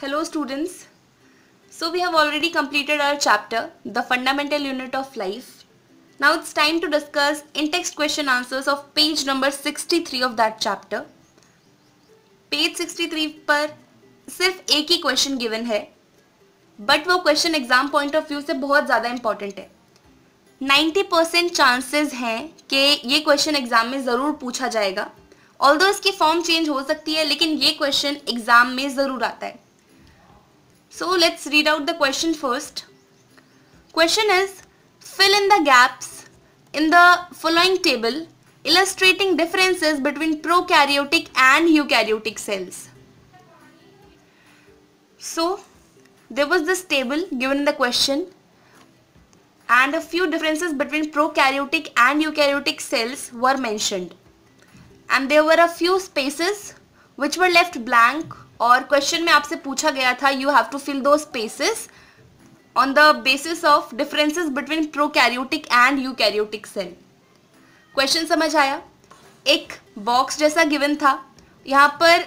Hello students. So we have already completed our chapter, the fundamental unit of life. Now it's time to discuss in-text question answers of page number 63 of that chapter. Page 63 पर सिर्फ एक ही question given है, but वो question exam point of view से बहुत ज़्यादा important है. 90% chances हैं कि ये क्वेश्चन एग्जाम में ज़रूर पूछा जाएगा. ऑल्दो इसकी फॉर्म चेंज हो सकती है, लेकिन ये क्वेश्चन एग्जाम में ज़रूर आता है. So let's read out the question first. Question is, fill in the gaps in the following table illustrating differences between prokaryotic and eukaryotic cells. So there was this table given in the question and a few differences between prokaryotic and eukaryotic cells were mentioned, and there were a few spaces which were left blank. और question में आपसे पूछा गया था you have to fill दो spaces on the basis of differences between prokaryotic and eukaryotic cell. Question समझ आया? एक बॉक्स जैसा गिवन था, यहाँ पर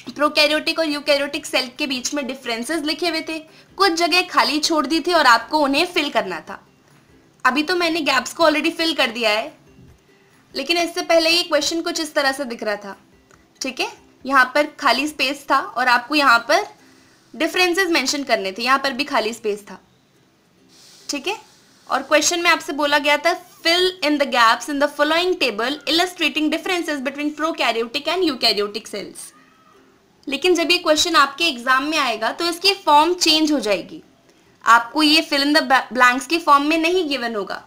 प्रोकैरियोटिक और यूकैरियोटिक सेल के बीच में डिफरेंसेस लिखे हुए थे, कुछ जगह खाली छोड़ दी थी और आपको उन्हें फिल करना था. अभी तो मैंने गैप्स को ऑलरेडी फिल कर दिया है, लेकिन इससे पहले ये क्वेश्चन कुछ इस तरह से दिख रहा था. ठीक है, यहाँ पर खाली स्पेस था और आपको यहाँ पर डिफरेंसेस मेंशन करने थे, यहाँ पर भी खाली स्पेस था. ठीक है, और क्वेश्चन में आपसे बोला गया था fill in the gaps in the following table illustrating differences between prokaryotic and eukaryotic cells. लेकिन जब ये क्वेश्चन आपके एग्जाम में आएगा तो इसकी फॉर्म चेंज हो जाएगी. आपको ये फिल इन द ब्लैंक्स की फॉर्म में नहीं गिवन होगा.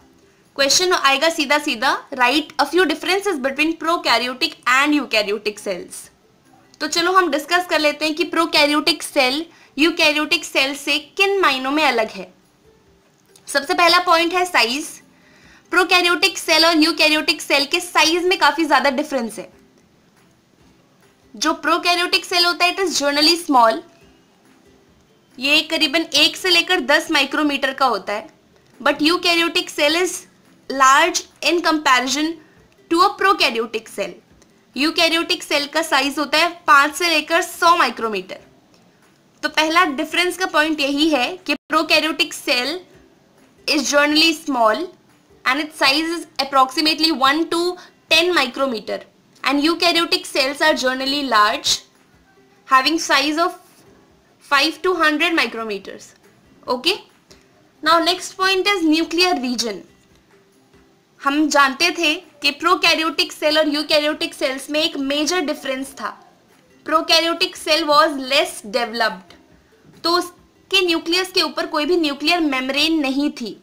क्वेश्चन आएगा सीधा सीधा right a few differences between prokaryotic and eukaryotic sales. तो चलो हम डिस्कस कर लेते हैं कि प्रोकैरियोटिक सेल यूकैरियोटिक सेल से किन मायनों में अलग है. सबसे पहला पॉइंट है साइज. प्रोकैरियोटिक सेल और यूकैरियोटिक सेल के साइज में काफी ज्यादा डिफरेंस है. जो प्रोकैरियोटिक सेल होता है इट इज जनरली स्मॉल, ये करीबन 1 से लेकर 10 माइक्रोमीटर का होता है. But eukaryotic cell is large in comparison to a prokaryotic cell. Eukaryotic cell का साइज होता है 5 से लेकर 100 माइक्रोमीटर. तो पहला डिफरेंस का पॉइंट यही है कि prokaryotic cell is generally small and its size is approximately 1 to 10 micrometer, and eukaryotic cells are generally large having size of 5 to 100 micrometers. Okay, now next point is nuclear region. हम जानते थे कि prokaryotic cell और eukaryotic cells में एक major difference था. Prokaryotic cell was less developed, तो उसके न्यूक्लियस के ऊपर कोई भी न्यूक्लियर मेम्ब्रेन नहीं थी.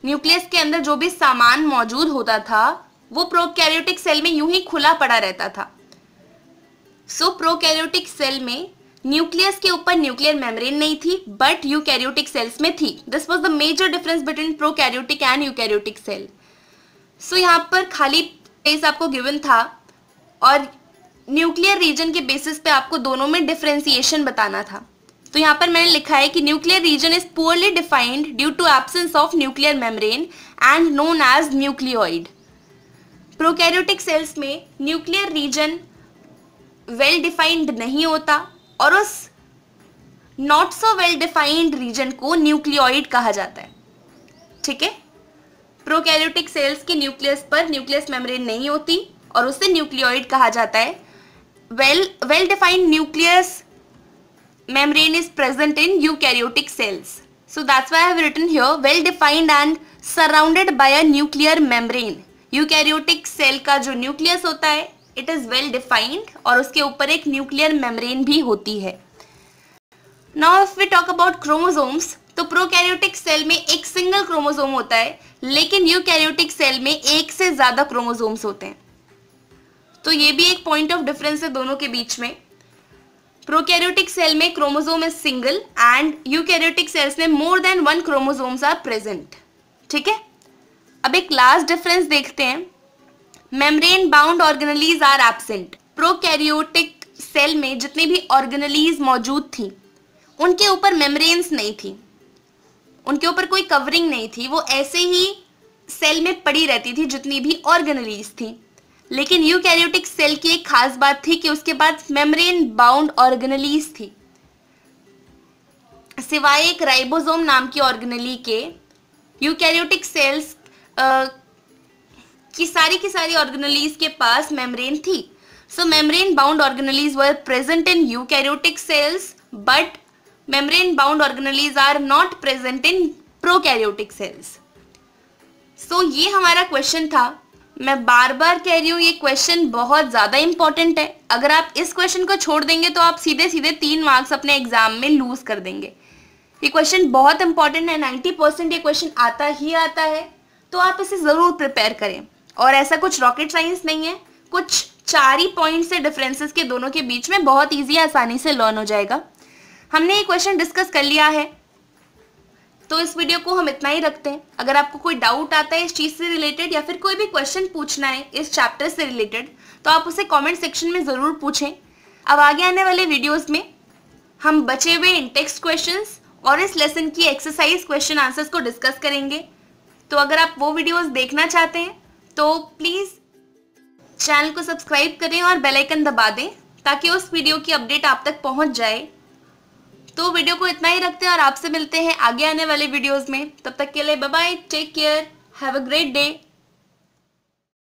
न्यूक्लियस के अंदर जो भी सामान मौजूद होता था वो प्रोकैरियोटिक सेल में यूं ही खुला पड़ा रहता था. सो प्रोकैरियोटिक सेल में न्यूक्लियस के ऊपर न्यूक्लियर मेम्ब्रेन नहीं थी, बट यूकैरियोटिक सेल्स में थी. This was the major difference between prokaryotic and eukaryotic cell. So यहाँ पर खाली स्पेस आपको गिवन था और न्यूक्लियर रीजन के बेसिस पे आपको दोनों में डिफरेंशिएशन बताना था. तो यहाँ पर मैंने लिखा है कि nuclear region is poorly defined due to absence of nuclear membrane and known as nucleoid. Prokaryotic cells में न्यूक्लियर रीजन वेल डिफाइंड नहीं होता और उस not so well defined region को न्यूक्लियोइड कहा जाता है. ठीक है, प्रोकैरियोटिक सेल्स के न्यूक्लियस पर न्यूक्लियस मेम्ब्रेन नहीं होती और उसे न्यूक्लियोइड कहा जाता है. Well defined nucleus membrane is present in eukaryotic cells. So that's why I have written here well defined and surrounded by a nuclear membrane. Eukaryotic cell का जो न्यूक्लियस होता है इट इज वेल डिफाइंड और उसके ऊपर एक nuclear membrane भी होती है. Now if we talk about chromosomes, तो प्रोकैरियोटिक सेल में एक सिंगल क्रोमोसोम होता है, लेकिन यूकैरियोटिक सेल में एक से ज्यादा क्रोमोसोम्स होते हैं. तो ये भी एक पॉइंट ऑफ डिफरेंस है दोनों के बीच में. प्रोकैरियोटिक सेल में chromosome is single and eukaryotic cells में more than 1 chromosomes are present. ठीक है, अब एक लास्ट डिफरेंस देखते हैं. Membrane bound organelles are absent. Prokaryotic cell में जितनी भी ऑर्गेनेलीज मौजूद थी उनके ऊपर मेम्ब्रेन्स नहीं थी, उनके ऊपर कोई कवरिंग नहीं थी, वो ऐसे ही सेल में पड़ी रहती थी जितनी भी ऑर्गेनेलीज थी. लेकिन यूकैरियोटिक सेल की एक खास बात थी कि उसके पास मेम्ब्रेन बाउंड ऑर्गेनेलीज थी. सिवाय एक राइबोसोम नाम की ऑर्गेनेली के यूकैरियोटिक सेल्स की सारी ऑर्गेनेलीज के पास मेम्ब्रेन थी. So membrane bound organelles were present in eukaryotic cells but membrane bound organelles are not present in prokaryotic cells. So ये हमारा क्वेश्चन था. मैं बार बार कह रही हूँ ये क्वेश्चन बहुत ज़्यादा इंपॉर्टेंट है. अगर आप इस क्वेश्चन को छोड़ देंगे तो आप सीधे सीधे 3 मार्क्स अपने एग्जाम में लूज कर देंगे. ये क्वेश्चन बहुत इंपॉर्टेंट है. 90% ये क्वेश्चन आता ही आता है. तो आप इसे ज़रूर प्रिपेयर करें. और ऐसा कुछ रॉकेट साइंस नहीं है. कुछ 4 ही पॉइंट से डिफरेंसेस के दोनों के बीच में बहुत ईजी आसानी से लर्न हो जाएगा. हमने ये क्वेश्चन डिस्कस कर लिया है तो इस वीडियो को हम इतना ही रखते हैं. अगर आपको कोई डाउट आता है इस चीज़ से रिलेटेड या फिर कोई भी क्वेश्चन पूछना है इस चैप्टर से रिलेटेड तो आप उसे कमेंट सेक्शन में ज़रूर पूछें. अब आगे आने वाले वीडियोस में हम बचे हुए इन टेक्स्ट क्वेश्चंस और इस लेसन की एक्सरसाइज क्वेश्चन आंसर्स को डिस्कस करेंगे. तो अगर आप वो वीडियोस देखना चाहते हैं तो प्लीज़ चैनल को सब्सक्राइब करें और बेल आइकन दबा दें ताकि उस वीडियो की अपडेट आप तक पहुंच जाए. तो वीडियो को इतना ही रखते हैं और आपसे मिलते हैं आगे आने वाले वीडियोस में. तब तक के लिए bye bye, take care, have a great day.